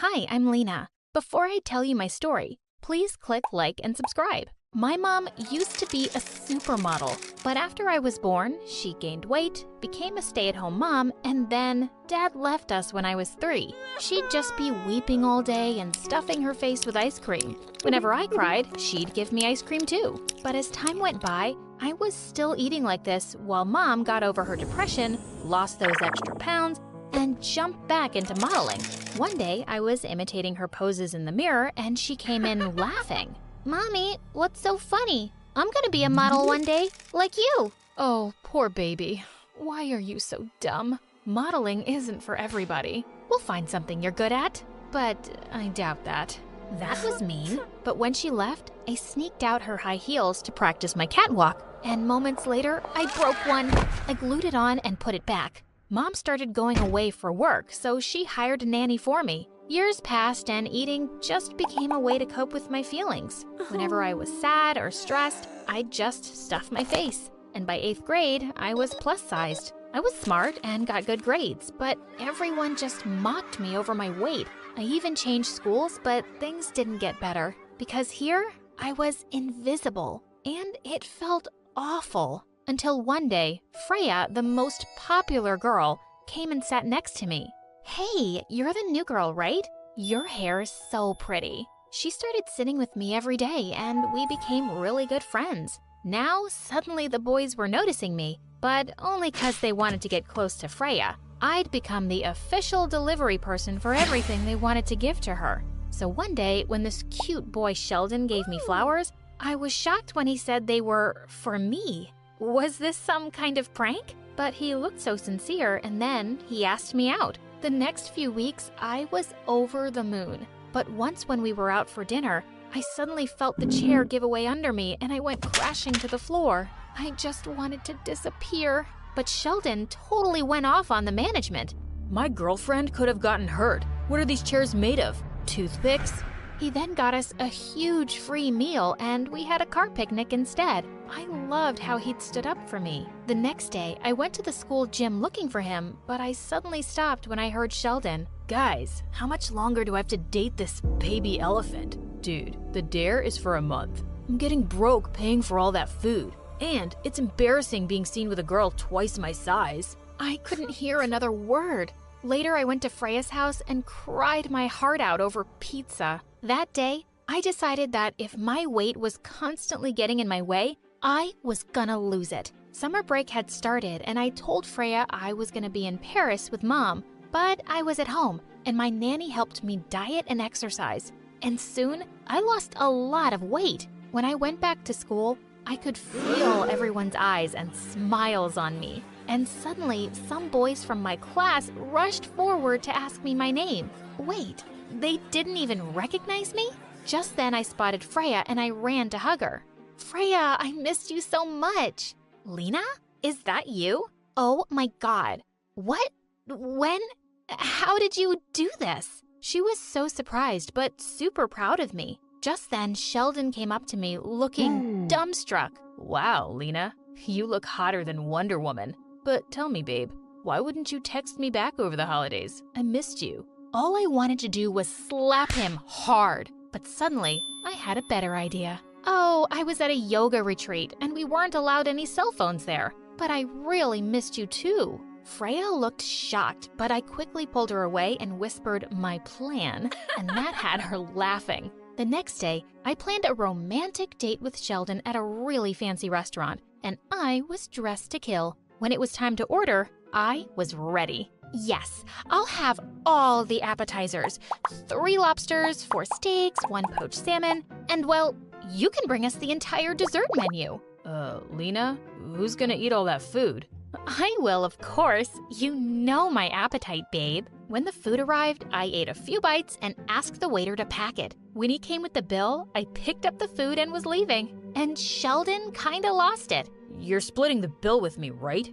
Hi, I'm Lena. Before I tell you my story, please click like and subscribe. My mom used to be a supermodel, but after I was born, she gained weight, became a stay-at-home mom, and then Dad left us when I was 3. She'd just be weeping all day and stuffing her face with ice cream. Whenever I cried, she'd give me ice cream too. But as time went by, I was still eating like this while Mom got over her depression, lost those extra pounds, and jumped back into modeling. One day, I was imitating her poses in the mirror and she came in laughing. "Mommy, what's so funny? I'm gonna be a model one day, like you." Oh, poor baby. Why are you so dumb? Modeling isn't for everybody. We'll find something you're good at. But I doubt that. That was mean. But when she left, I sneaked out her high heels to practice my catwalk. And moments later, I broke one. I glued it on and put it back. Mom started going away for work, so she hired a nanny for me. Years passed and eating just became a way to cope with my feelings. Whenever I was sad or stressed, I'd just stuff my face. And by 8th grade, I was plus-sized. I was smart and got good grades, but everyone just mocked me over my weight. I even changed schools, but things didn't get better. Because here, I was invisible, and it felt awful. Until one day, Freya, the most popular girl, came and sat next to me. "Hey, you're the new girl, right? Your hair is so pretty." She started sitting with me every day and we became really good friends. Now, suddenly the boys were noticing me, but only 'cause they wanted to get close to Freya. I'd become the official delivery person for everything they wanted to give to her. So one day, when this cute boy Sheldon gave me flowers, I was shocked when he said they were for me. Was this some kind of prank? But he looked so sincere, and then he asked me out. The next few weeks, I was over the moon. But once when we were out for dinner, I suddenly felt the chair give away under me and I went crashing to the floor. I just wanted to disappear. But Sheldon totally went off on the management. "My girlfriend could have gotten hurt. What are these chairs made of? Toothpicks?" He then got us a huge free meal and we had a car picnic instead. I loved how he'd stood up for me. The next day, I went to the school gym looking for him, but I suddenly stopped when I heard Sheldon. "Guys, how much longer do I have to date this baby elephant? Dude, the dare is for a month. I'm getting broke paying for all that food. And it's embarrassing being seen with a girl twice my size." I couldn't hear another word. Later, I went to Freya's house and cried my heart out over pizza. That day, I decided that if my weight was constantly getting in my way, I was gonna lose it. Summer break had started and I told Freya I was gonna be in Paris with Mom, but I was at home and my nanny helped me diet and exercise. And soon, I lost a lot of weight. When I went back to school, I could feel everyone's eyes and smiles on me. And suddenly, some boys from my class rushed forward to ask me my name. Wait, they didn't even recognize me? Just then I spotted Freya and I ran to hug her. "Freya, I missed you so much." "Lena? Is that you? Oh my God. What? When? How did you do this?" She was so surprised but super proud of me. Just then, Sheldon came up to me looking dumbstruck. "Wow, Lena, you look hotter than Wonder Woman. But tell me, babe, why wouldn't you text me back over the holidays? I missed you." All I wanted to do was slap him hard. But suddenly, I had a better idea. "Oh, I was at a yoga retreat and we weren't allowed any cell phones there. But I really missed you too." Freya looked shocked, but I quickly pulled her away and whispered my plan, and that had her laughing. The next day, I planned a romantic date with Sheldon at a really fancy restaurant, and I was dressed to kill. When it was time to order, I was ready. Yes, I'll have all the appetizers. 3 lobsters, 4 steaks, 1 poached salmon, and well, you can bring us the entire dessert menu. Lena, who's gonna eat all that food?" I will, of course. You know my appetite, babe. When the food arrived, I ate a few bites and asked the waiter to pack it. When he came with the bill, I picked up the food and was leaving. And Sheldon kinda lost it. "You're splitting the bill with me, right?"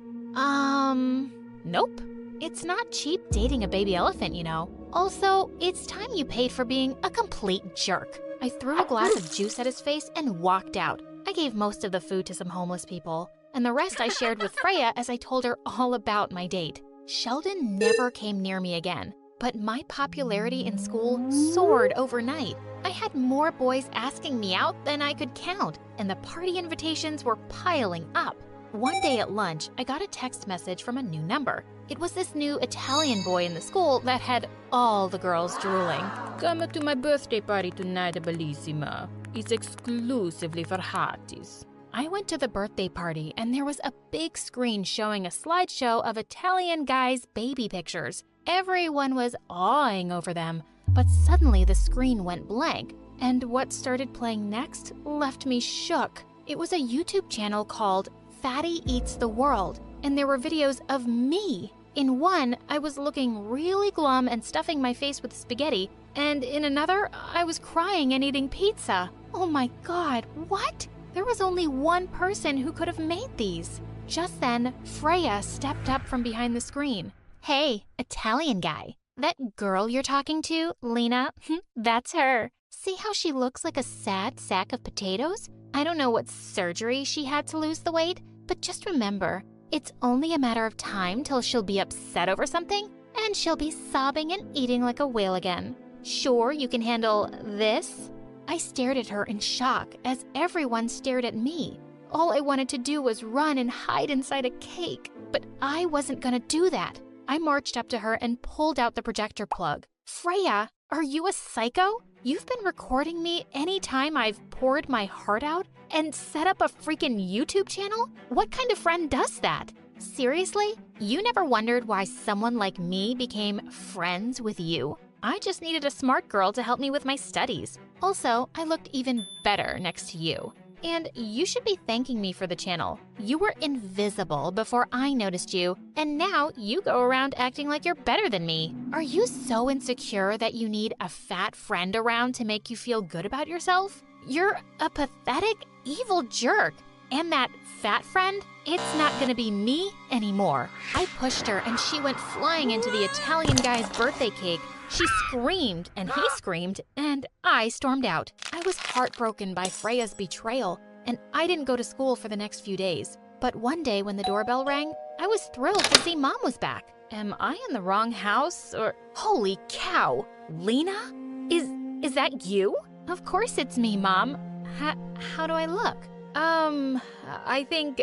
Nope. It's not cheap dating a baby elephant, you know. Also, it's time you paid for being a complete jerk. I threw a glass of juice at his face and walked out. I gave most of the food to some homeless people, and the rest I shared with Freya as I told her all about my date. Sheldon never came near me again, but my popularity in school soared overnight. I had more boys asking me out than I could count, and the party invitations were piling up. One day at lunch, I got a text message from a new number. It was this new Italian boy in the school that had all the girls drooling. Come to my birthday party tonight, bellissima. It's exclusively for hotties. I went to the birthday party, and there was a big screen showing a slideshow of Italian guys' baby pictures. Everyone was awing over them, but suddenly the screen went blank, and what started playing next left me shook. It was a YouTube channel called Fatty Eats the World, and there were videos of me. In one, I was looking really glum and stuffing my face with spaghetti, and in another, I was crying and eating pizza. Oh my God, what? There was only one person who could have made these. Just then, Freya stepped up from behind the screen. Hey, Italian guy. That girl you're talking to, Lena, that's her. See how she looks like a sad sack of potatoes? I don't know what surgery she had to lose the weight, but just remember, it's only a matter of time till she'll be upset over something, and she'll be sobbing and eating like a whale again. Sure, you can handle this? I stared at her in shock as everyone stared at me. All I wanted to do was run and hide inside a cake, but I wasn't gonna do that. I marched up to her and pulled out the projector plug. Freya, are you a psycho? You've been recording me anytime I've poured my heart out and set up a freaking YouTube channel? What kind of friend does that? Seriously? You never wondered why someone like me became friends with you? I just needed a smart girl to help me with my studies. Also, I looked even better next to you. And you should be thanking me for the channel. You were invisible before I noticed you, and now you go around acting like you're better than me. Are you so insecure that you need a fat friend around to make you feel good about yourself? You're a pathetic, evil jerk. And that fat friend, it's not gonna be me anymore. I pushed her and she went flying into the Italian guy's birthday cake. She screamed, and he screamed, and I stormed out. I was heartbroken by Freya's betrayal, and I didn't go to school for the next few days. But one day when the doorbell rang, I was thrilled to see Mom was back. Am I in the wrong house, or… Holy cow! Lena? Is that you? Of course it's me, Mom. How do I look? I think…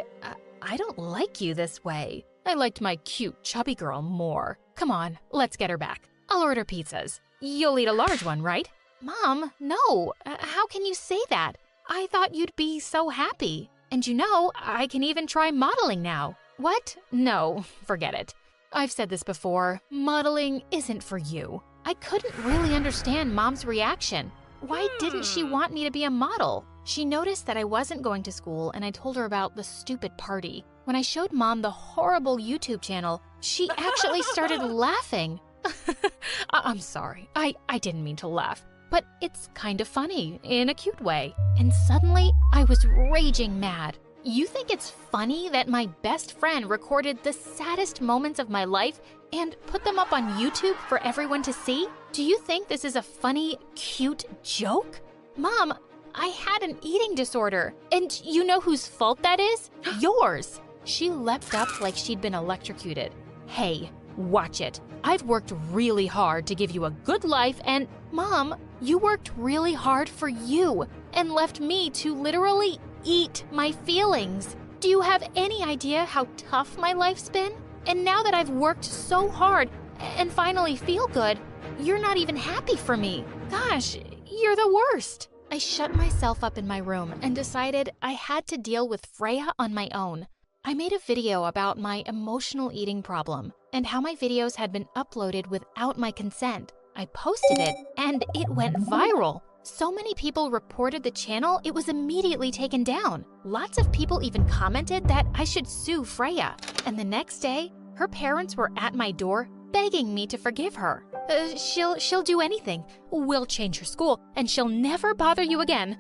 I don't like you this way. I liked my cute, chubby girl more. Come on, let's get her back. I'll order pizzas. You'll eat a large one, right? Mom, no. How can you say that? I thought you'd be so happy. And you know, I can even try modeling now. What? No, forget it. I've said this before. Modeling isn't for you. I couldn't really understand Mom's reaction. Why didn't she want me to be a model? She noticed that I wasn't going to school, and I told her about the stupid party. When I showed Mom the horrible YouTube channel, she actually started laughing. I'm sorry, I didn't mean to laugh, but it's kind of funny in a cute way. And suddenly, I was raging mad. You think it's funny that my best friend recorded the saddest moments of my life and put them up on YouTube for everyone to see? Do you think this is a funny, cute joke? Mom, I had an eating disorder, and you know whose fault that is? Yours. She leapt up like she'd been electrocuted. Hey, watch it. I've worked really hard to give you a good life, and Mom, you worked really hard for you and left me to literally eat my feelings. Do you have any idea how tough my life's been? And now that I've worked so hard and finally feel good, you're not even happy for me. Gosh, you're the worst. I shut myself up in my room and decided I had to deal with Freya on my own. I made a video about my emotional eating problem and how my videos had been uploaded without my consent. I posted it and it went viral. So many people reported the channel, it was immediately taken down. Lots of people even commented that I should sue Freya. And the next day, her parents were at my door begging me to forgive her. She'll do anything. We'll change her school and she'll never bother you again.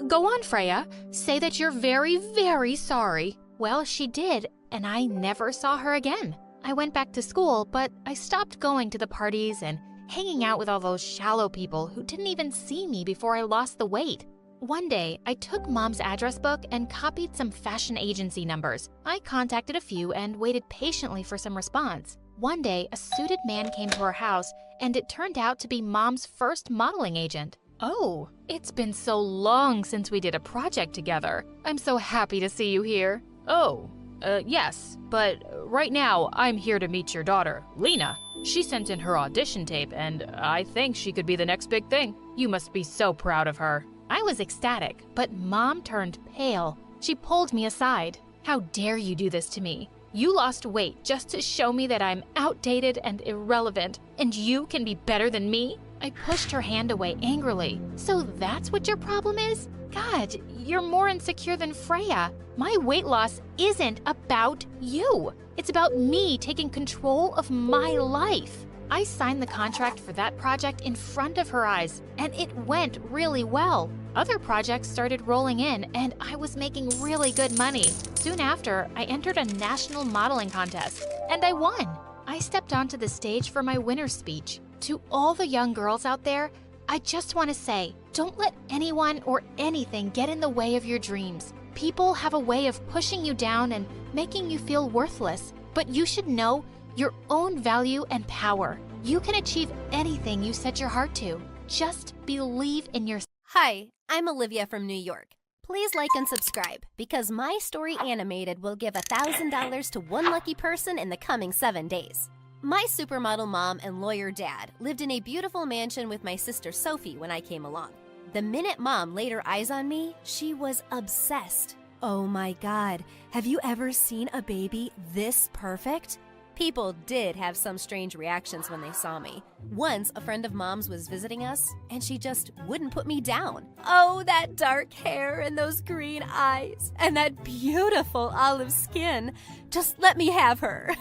Go on, Freya. Say that you're very, very sorry. Well, she did, and I never saw her again. I went back to school, but I stopped going to the parties and hanging out with all those shallow people who didn't even see me before I lost the weight. One day, I took Mom's address book and copied some fashion agency numbers. I contacted a few and waited patiently for some response. One day, a suited man came to our house and it turned out to be Mom's first modeling agent. Oh, it's been so long since we did a project together. I'm so happy to see you here. Oh, yes, but right now I'm here to meet your daughter, Lena. She sent in her audition tape, and I think she could be the next big thing. You must be so proud of her. I was ecstatic, but Mom turned pale. She pulled me aside. How dare you do this to me? You lost weight just to show me that I'm outdated and irrelevant, and you can be better than me? I pushed her hand away angrily. So that's what your problem is? God, you're more insecure than Freya. My weight loss isn't about you. It's about me taking control of my life. I signed the contract for that project in front of her eyes, and it went really well. Other projects started rolling in, and I was making really good money. Soon after, I entered a national modeling contest, and I won. I stepped onto the stage for my winner's speech. To all the young girls out there, I just want to say, don't let anyone or anything get in the way of your dreams. People have a way of pushing you down and making you feel worthless, but you should know your own value and power. You can achieve anything you set your heart to. Just believe in yourself. Hi, I'm Olivia from New York. Please like and subscribe because My Story Animated will give $1,000 to one lucky person in the coming 7 days. My supermodel mom and lawyer dad lived in a beautiful mansion with my sister Sophie when I came along. The minute Mom laid her eyes on me, she was obsessed. Oh my God, have you ever seen a baby this perfect? People did have some strange reactions when they saw me. Once, a friend of Mom's was visiting us, and she just wouldn't put me down. Oh, that dark hair and those green eyes, and that beautiful olive skin. Just let me have her.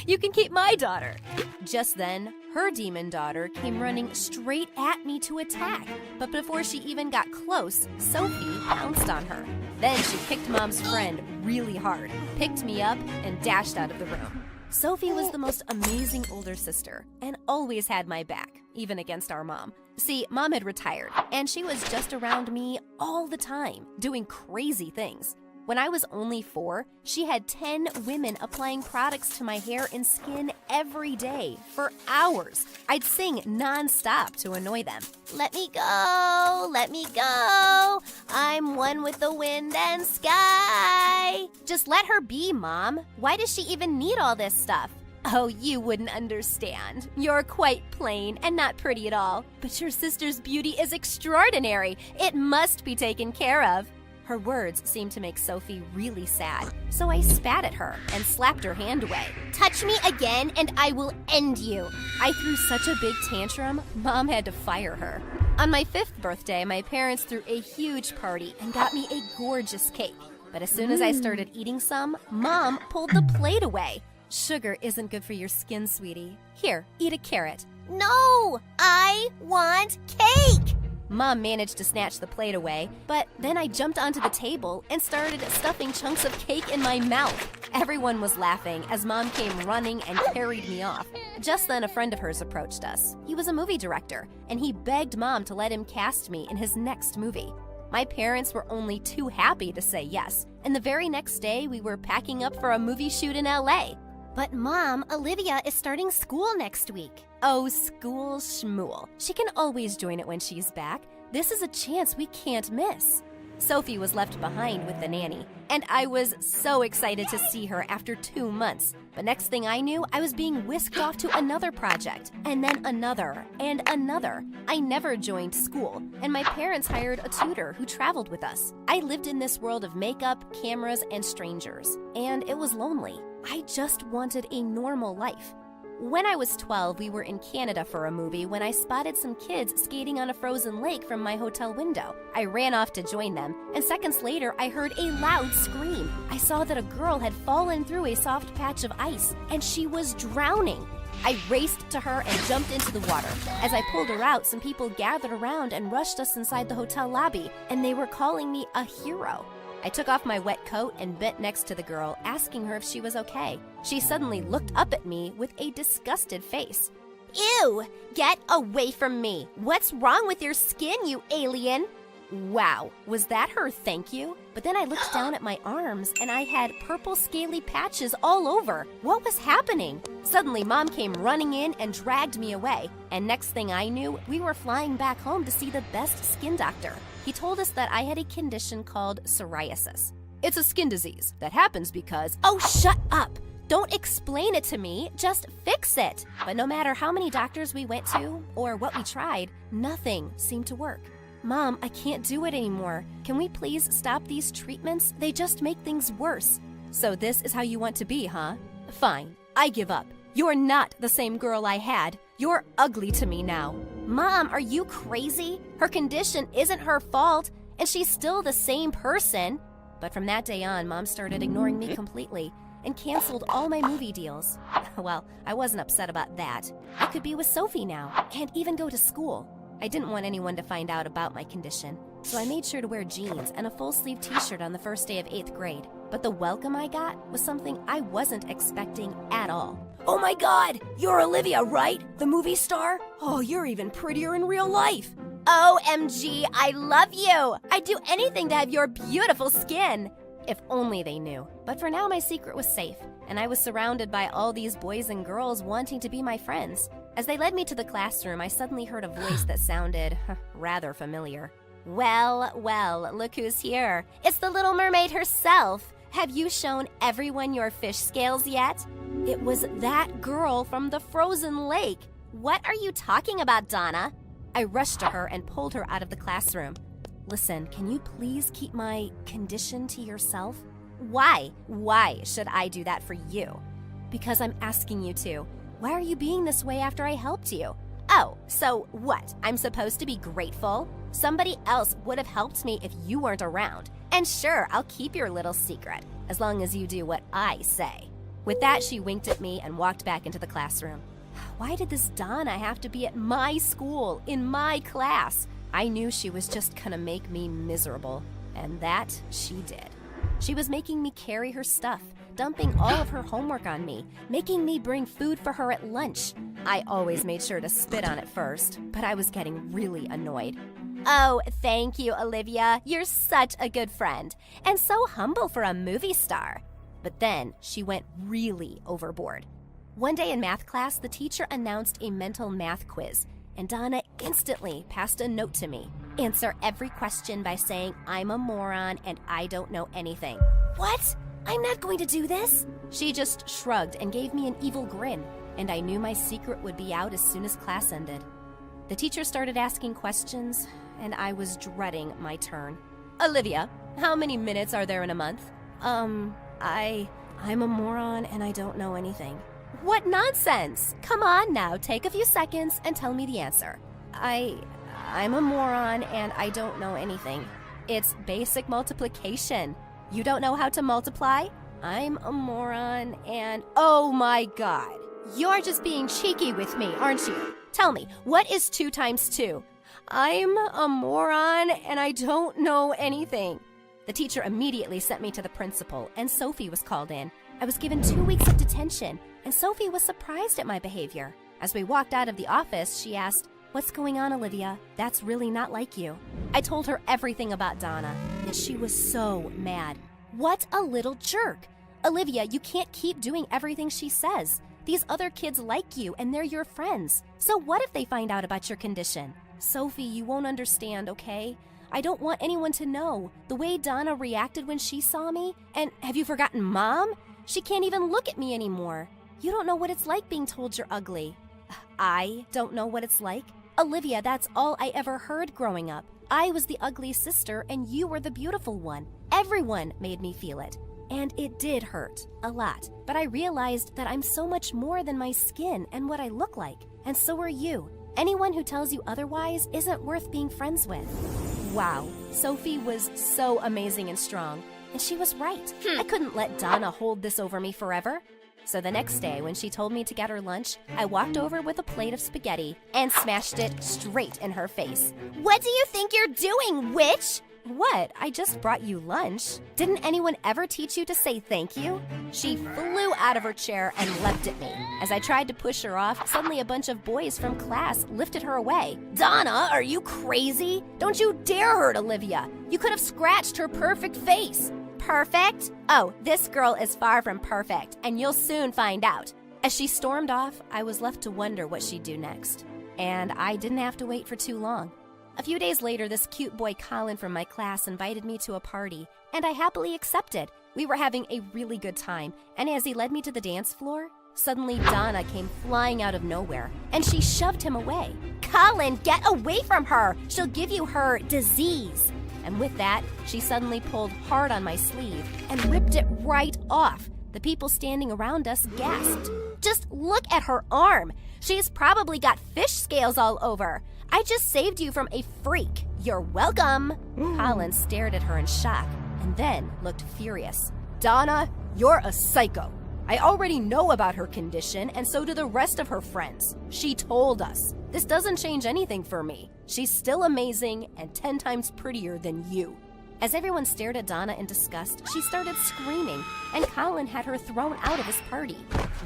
You can keep my daughter. Just then, her demon daughter came running straight at me to attack. But before she even got close, Sophie pounced on her. Then she kicked Mom's friend really hard, picked me up, and dashed out of the room. Sophie was the most amazing older sister and always had my back, even against our mom. See, Mom had retired, and she was just around me all the time, doing crazy things. When I was only 4, she had 10 women applying products to my hair and skin every day for hours. I'd sing non-stop to annoy them. Let me go, let me go. I'm one with the wind and sky. Just let her be, Mom. Why does she even need all this stuff? Oh, you wouldn't understand. You're quite plain and not pretty at all. But your sister's beauty is extraordinary. It must be taken care of. Her words seemed to make Sophie really sad, so I spat at her and slapped her hand away. Touch me again and I will end you. I threw such a big tantrum, Mom had to fire her. On my 5th birthday, my parents threw a huge party and got me a gorgeous cake. But as soon as I started eating some, Mom pulled the plate away. Sugar isn't good for your skin, sweetie. Here, eat a carrot. No, I want cake! Mom managed to snatch the plate away, but then I jumped onto the table and started stuffing chunks of cake in my mouth. Everyone was laughing as Mom came running and carried me off. Just then, a friend of hers approached us. He was a movie director, and he begged Mom to let him cast me in his next movie. My parents were only too happy to say yes, and the very next day we were packing up for a movie shoot in LA. But Mom, Olivia is starting school next week. Oh, school schmool. She can always join it when she's back. This is a chance we can't miss. Sophie was left behind with the nanny, and I was so excited to see her after 2 months. But next thing I knew, I was being whisked off to another project, and then another, and another. I never joined school, and my parents hired a tutor who traveled with us. I lived in this world of makeup, cameras, and strangers, and it was lonely. I just wanted a normal life. When I was 12, we were in Canada for a movie when I spotted some kids skating on a frozen lake from my hotel window. I ran off to join them, and seconds later, I heard a loud scream. I saw that a girl had fallen through a soft patch of ice, and she was drowning. I raced to her and jumped into the water. As I pulled her out, some people gathered around and rushed us inside the hotel lobby, and they were calling me a hero. I took off my wet coat and bent next to the girl, asking her if she was okay. She suddenly looked up at me with a disgusted face. Ew! Get away from me! What's wrong with your skin, you alien? Wow, was that her thank you? But then I looked down at my arms and I had purple scaly patches all over. What was happening? Suddenly, Mom came running in and dragged me away. And next thing I knew, we were flying back home to see the best skin doctor. He told us that I had a condition called psoriasis. It's a skin disease that happens because… Oh, shut up! Don't explain it to me, just fix it. But no matter how many doctors we went to or what we tried, nothing seemed to work. Mom, I can't do it anymore. Can we please stop these treatments? They just make things worse. So this is how you want to be, huh? Fine, I give up. You're not the same girl I had. You're ugly to me now. Mom, are you crazy? Her condition isn't her fault, and she's still the same person. But from that day on, Mom started ignoring me completely and canceled all my movie deals. Well, I wasn't upset about that. I could be with Sophie now and even go to school. I didn't want anyone to find out about my condition, so I made sure to wear jeans and a full-sleeve t-shirt on the first day of 8th grade. But the welcome I got was something I wasn't expecting at all. Oh my God! You're Olivia, right? The movie star? Oh, you're even prettier in real life. OMG, I love you! I'd do anything to have your beautiful skin. If only they knew. But for now, my secret was safe, and I was surrounded by all these boys and girls wanting to be my friends. As they led me to the classroom, I suddenly heard a voice that sounded rather familiar. Well, well, look who's here. It's the Little Mermaid herself. Have you shown everyone your fish scales yet? It was that girl from the frozen lake. What are you talking about, Donna? I rushed to her and pulled her out of the classroom. Listen, can you please keep my condition to yourself? Why? Why should I do that for you? Because I'm asking you to. Why are you being this way after I helped you? Oh, so what? I'm supposed to be grateful? Somebody else would have helped me if you weren't around. And sure, I'll keep your little secret, as long as you do what I say. With that, she winked at me and walked back into the classroom. Why did this Donna have to be at my school, in my class? I knew she was just gonna make me miserable, and that she did. She was making me carry her stuff, dumping all of her homework on me, making me bring food for her at lunch. I always made sure to spit on it first, but I was getting really annoyed. Oh, thank you, Olivia. You're such a good friend, and so humble for a movie star. But then she went really overboard. One day in math class, the teacher announced a mental math quiz, and Donna instantly passed a note to me. Answer every question by saying, I'm a moron and I don't know anything. What? I'm not going to do this. She just shrugged and gave me an evil grin, and I knew my secret would be out as soon as class ended. The teacher started asking questions, and I was dreading my turn. Olivia, how many minutes are there in a month? I'm a moron and I don't know anything. What nonsense! Come on now, take a few seconds and tell me the answer. I'm a moron and I don't know anything. It's basic multiplication. You don't know how to multiply? I'm a moron and… Oh my God! You're just being cheeky with me, aren't you? Tell me, what is 2 times 2? I'm a moron and I don't know anything. The teacher immediately sent me to the principal, and Sophie was called in. I was given 2 weeks of detention, and Sophie was surprised at my behavior. As we walked out of the office, she asked, "What's going on, Olivia? That's really not like you." I told her everything about Donna, and she was so mad. What a little jerk! Olivia, you can't keep doing everything she says. These other kids like you, and they're your friends. So what if they find out about your condition? Sophie, you won't understand, okay? I don't want anyone to know. The way Donna reacted when she saw me, and have you forgotten Mom? She can't even look at me anymore. You don't know what it's like being told you're ugly. I don't know what it's like? Olivia, that's all I ever heard growing up. I was the ugly sister and you were the beautiful one. Everyone made me feel it. And it did hurt, a lot. But I realized that I'm so much more than my skin and what I look like. And so are you. Anyone who tells you otherwise isn't worth being friends with. Wow, Sophie was so amazing and strong. And she was right. I couldn't let Donna hold this over me forever. So the next day, when she told me to get her lunch, I walked over with a plate of spaghetti and smashed it straight in her face. What do you think you're doing, witch? What? I just brought you lunch. Didn't anyone ever teach you to say thank you? She flew out of her chair and leapt at me. As I tried to push her off, suddenly a bunch of boys from class lifted her away. Donna, are you crazy? Don't you dare hurt Olivia. You could have scratched her perfect face. Perfect? Oh, this girl is far from perfect, and you'll soon find out. As she stormed off, I was left to wonder what she'd do next. And I didn't have to wait for too long. A few days later, this cute boy Colin from my class invited me to a party, and I happily accepted. We were having a really good time, and as he led me to the dance floor, suddenly Donna came flying out of nowhere, and she shoved him away. Colin, get away from her! She'll give you her disease. And with that, she suddenly pulled hard on my sleeve and ripped it right off. The people standing around us gasped. Just look at her arm. She's probably got fish scales all over. I just saved you from a freak. You're welcome. Colin stared at her in shock and then looked furious. Donna, you're a psycho. I already know about her condition, and so do the rest of her friends. She told us. This doesn't change anything for me. She's still amazing and 10 times prettier than you. As everyone stared at Donna in disgust, she started screaming, and Colin had her thrown out of his party.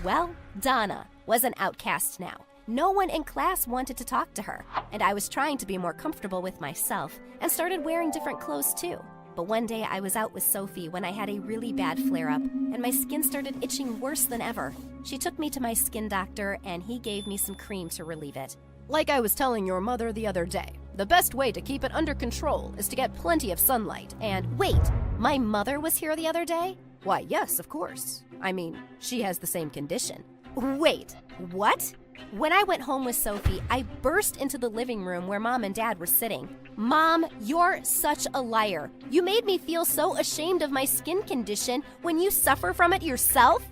Well, Donna was an outcast now. No one in class wanted to talk to her, and I was trying to be more comfortable with myself and started wearing different clothes too. But one day I was out with Sophie when I had a really bad flare-up, and my skin started itching worse than ever. She took me to my skin doctor, and he gave me some cream to relieve it. Like I was telling your mother the other day, the best way to keep it under control is to get plenty of sunlight. And wait, my mother was here the other day? Why, yes, of course. I mean, she has the same condition. Wait, what? When I went home with Sophie, I burst into the living room where Mom and Dad were sitting. Mom, you're such a liar. You made me feel so ashamed of my skin condition when you suffer from it yourself.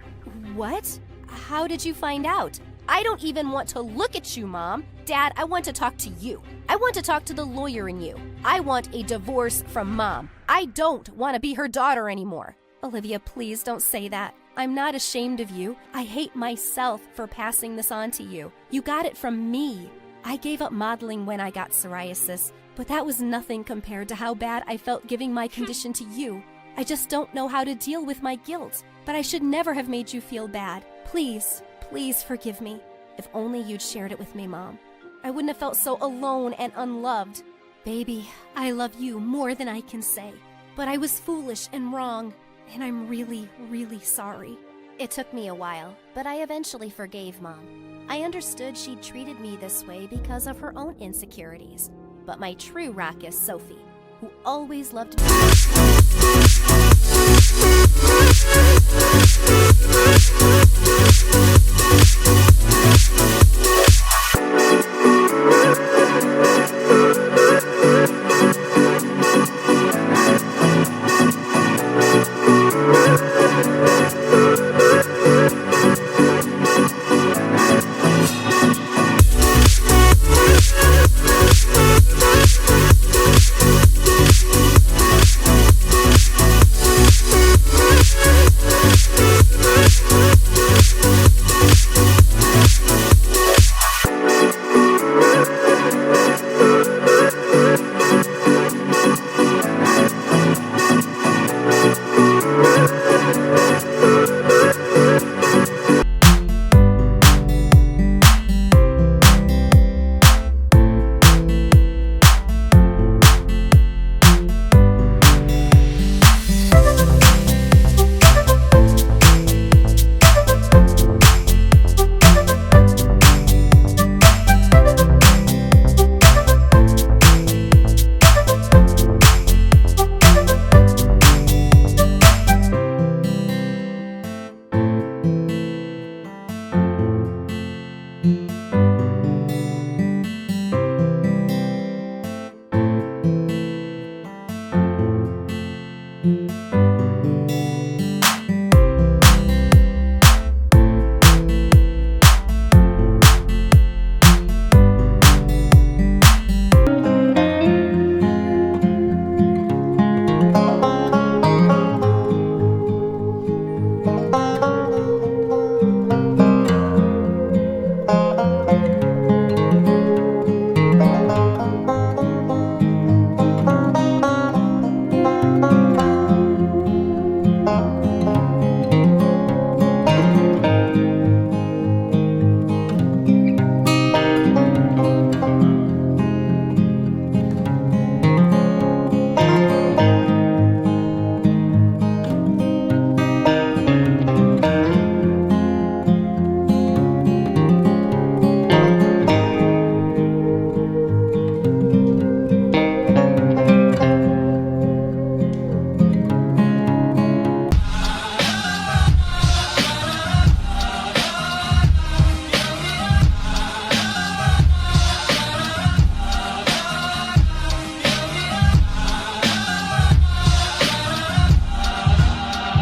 What? How did you find out? I don't even want to look at you, Mom. Dad, I want to talk to you. I want to talk to the lawyer in you. I want a divorce from Mom. I don't want to be her daughter anymore. Olivia, please don't say that. I'm not ashamed of you. I hate myself for passing this on to you. You got it from me. I gave up modeling when I got psoriasis, but that was nothing compared to how bad I felt giving my condition to you. I just don't know how to deal with my guilt, but I should never have made you feel bad. Please, please forgive me. If only you'd shared it with me, Mom. I wouldn't have felt so alone and unloved. Baby, I love you more than I can say, but I was foolish and wrong. And I'm really, really sorry. It took me a while, but I eventually forgave Mom. I understood she treated me this way because of her own insecurities. But my true rock is Sophie, who always loved me.